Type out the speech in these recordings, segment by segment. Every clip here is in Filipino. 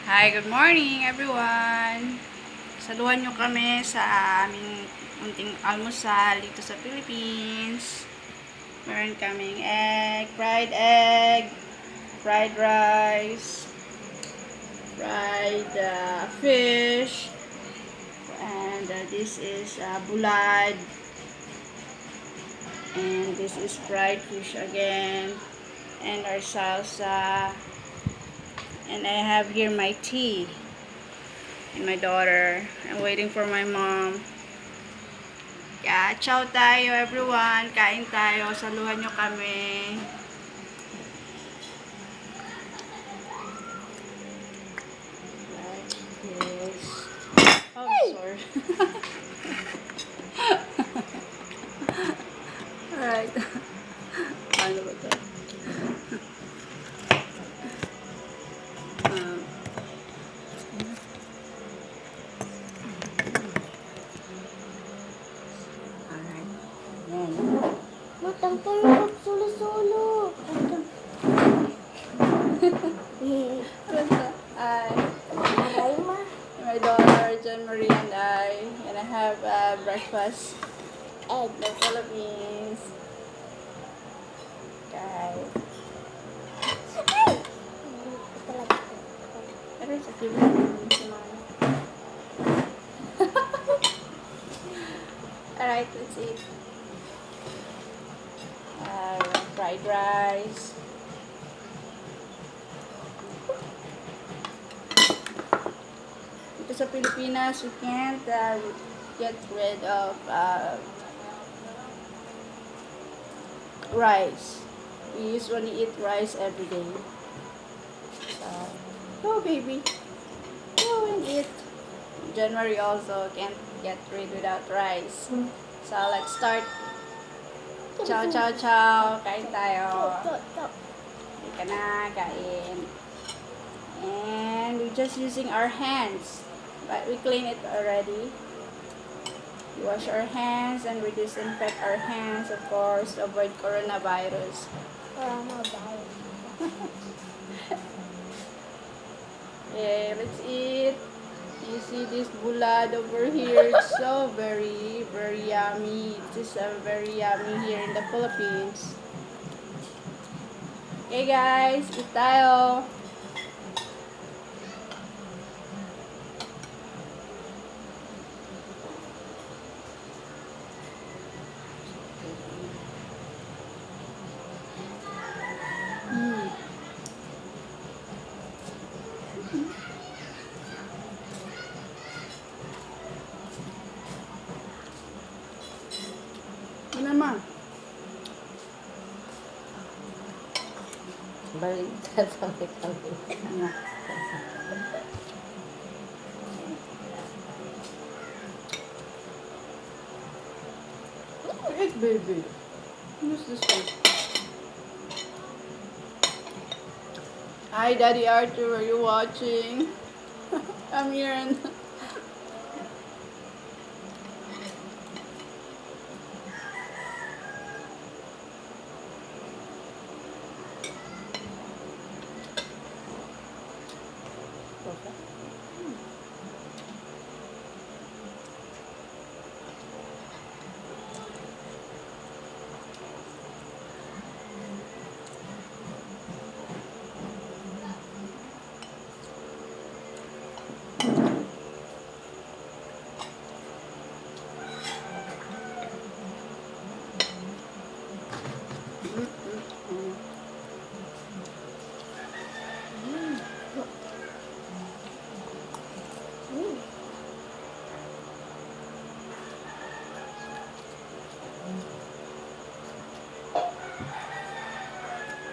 Hi, good morning everyone! Saluhan nyo kami sa aming munting almusal dito sa Philippines. Meron kaming egg, fried rice, fried fish, and this is bulad, and this is fried fish again, and our salsa, and I have here my tea. And my daughter. I'm waiting for my mom. Yeah, ciao tayo everyone. Kain tayo. Saluhan nyo kami. Like this. Oh, sorry. Alright. Paano ba ito? Um, alright. Yan. Matampo yung magsulo-sulo. Basta, Aray ma. my daughter, John Marie, and I gonna have breakfast Egg. in the Philippines. Guys. Pero sa TV si Mama. Alright, let's eat. Fried rice. Dito sa Pilipinas, we can't get rid of rice. We usually eat rice every day. So, go baby. Go and eat. January also can't get rid without rice. So, let's start. Ciao, ciao, ciao. Kain tayo. Hindi ka na, kain. And we're just using our hands. But we clean it already. We wash our hands and we disinfect our hands, of course, to avoid coronavirus. Okay, let's eat. You see this bulad over here? It's so very, very yummy. It is very yummy here in the Philippines. Okay guys, eat tayo. Yun naman. Baliktad kami. Ano? Egg baby. Who's this one? Hi Daddy Arthur, are you watching? I'm here and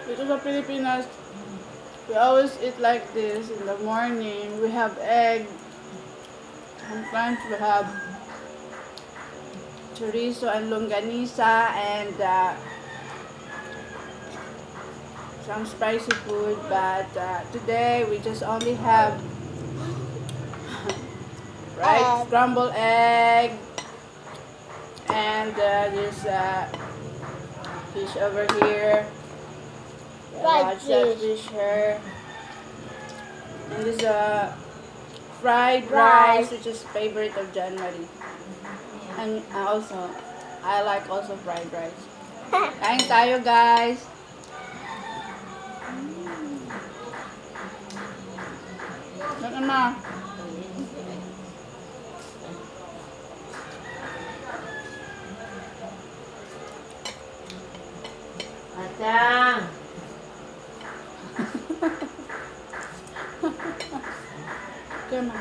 dito sa Pilipinas, we always eat like this in the morning. We have egg. Sometimes we have chorizo and longanisa and some spicy food. But today we just only have scrambled egg and this fish over here. Fried Lots of fish. fish here. And this fried rice, which is favorite of January. And also, I like also fried rice. Kain tayo, guys. Ano na? Atang! Kaya ma.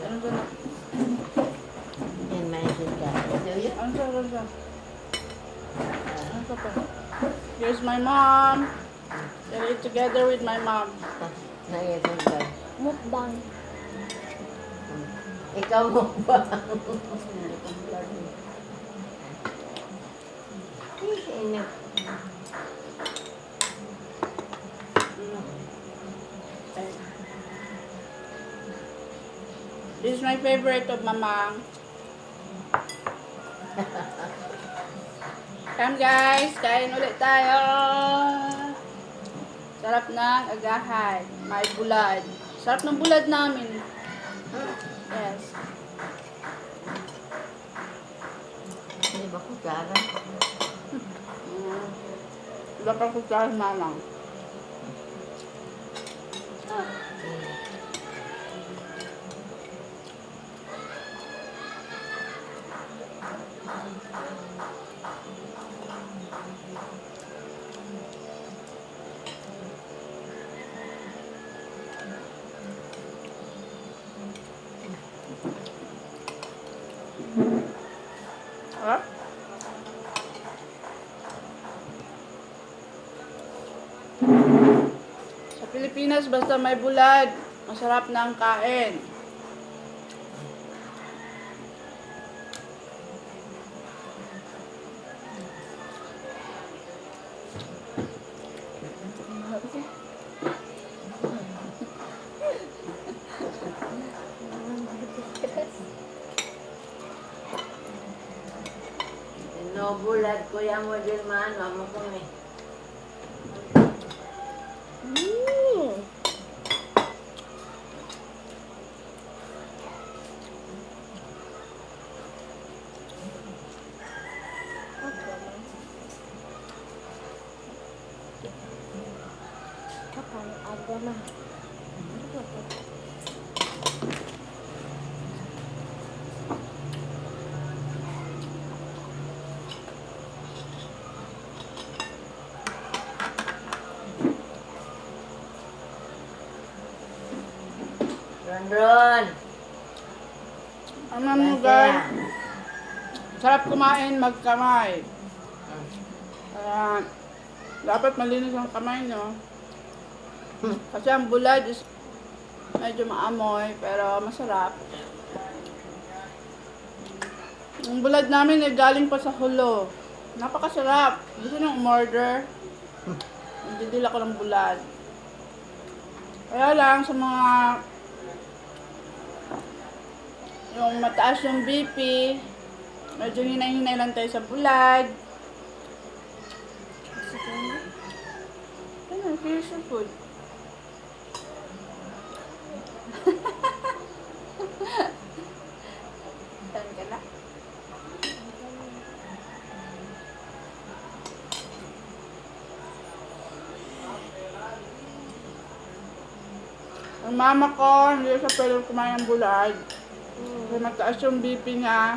Ano ba na? Yan, maisin ka. Ano ba? Ano ba? Ano ba pa? Here's my mom. Gonna eat together with my mom. Naisin ka. Mukbang. Ikaw mo ba? Inip. This is my favorite of mamang. Come guys, kain ulit tayo. Sarap ng agahan. May bulad. Sarap ng bulad namin. Yes. Hindi ba kutsara? Iba pang kutsara mamang. Sarap. Sa Pilipinas, basta may bulad, masarap na ang kain. No bulad, kuya mo din maano, amo ko eh. Kapag agama. Ron. Ano mo guys? Sarap kumain, magkamay. Kaya, dapat malinis ang kamay nyo. Kasi ang bulad is medyo maamoy, pero masarap. Ang bulad namin ay galing pa sa hulo. Napakasarap. Gusto nyo umorder? Nagdidil ako ng bulad. Kaya lang sa mga yung mataas yung BP, medyo hinay-hinay lang tayo sa bulad. Ano, here's your food. Saan ka na? Ang mama ko, hindi siya pwede kumain ng bulad. Kasi mataas yung BP niya.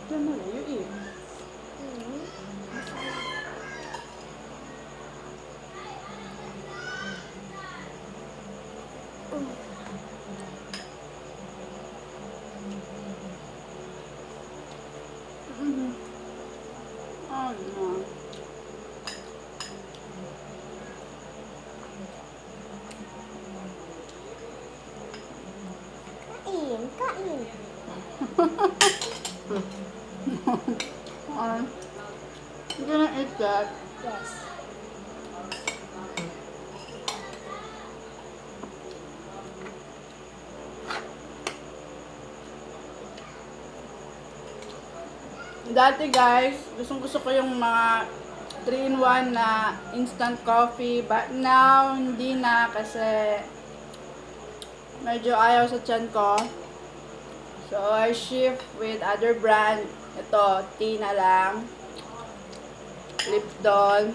Diyan you eat. Oh no. Kain. You gonna eat that? Yes. Dati guys, gusto ko yung mga 3-in-1 na instant coffee. But now, hindi na kasi medyo ayaw sa tiyan ko. So, I shift with other brand. Ito, tea na lang. Lipton.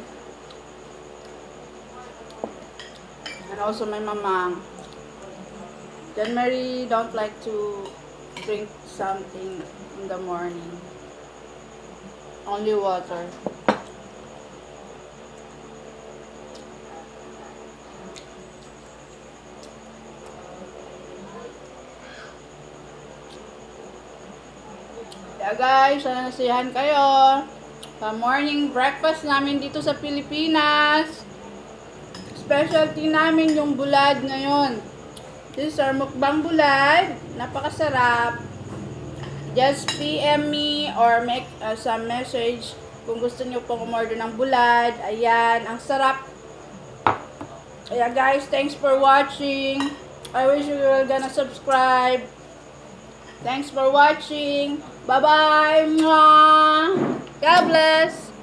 And also my mamang. Then Mary don't like to drink something in the morning. Only water. Yeah guys, sana nasiyahan kayo sa morning breakfast namin dito sa Pilipinas. Specialty namin yung bulad ngayon. This is our mukbang bulad. Napakasarap. Just PM me or make some message kung gusto nyo pong umorder ng bulad. Ayan, ang sarap. Ayan guys, thanks for watching. I wish you were gonna subscribe. Thanks for watching. Bye-bye. God bless.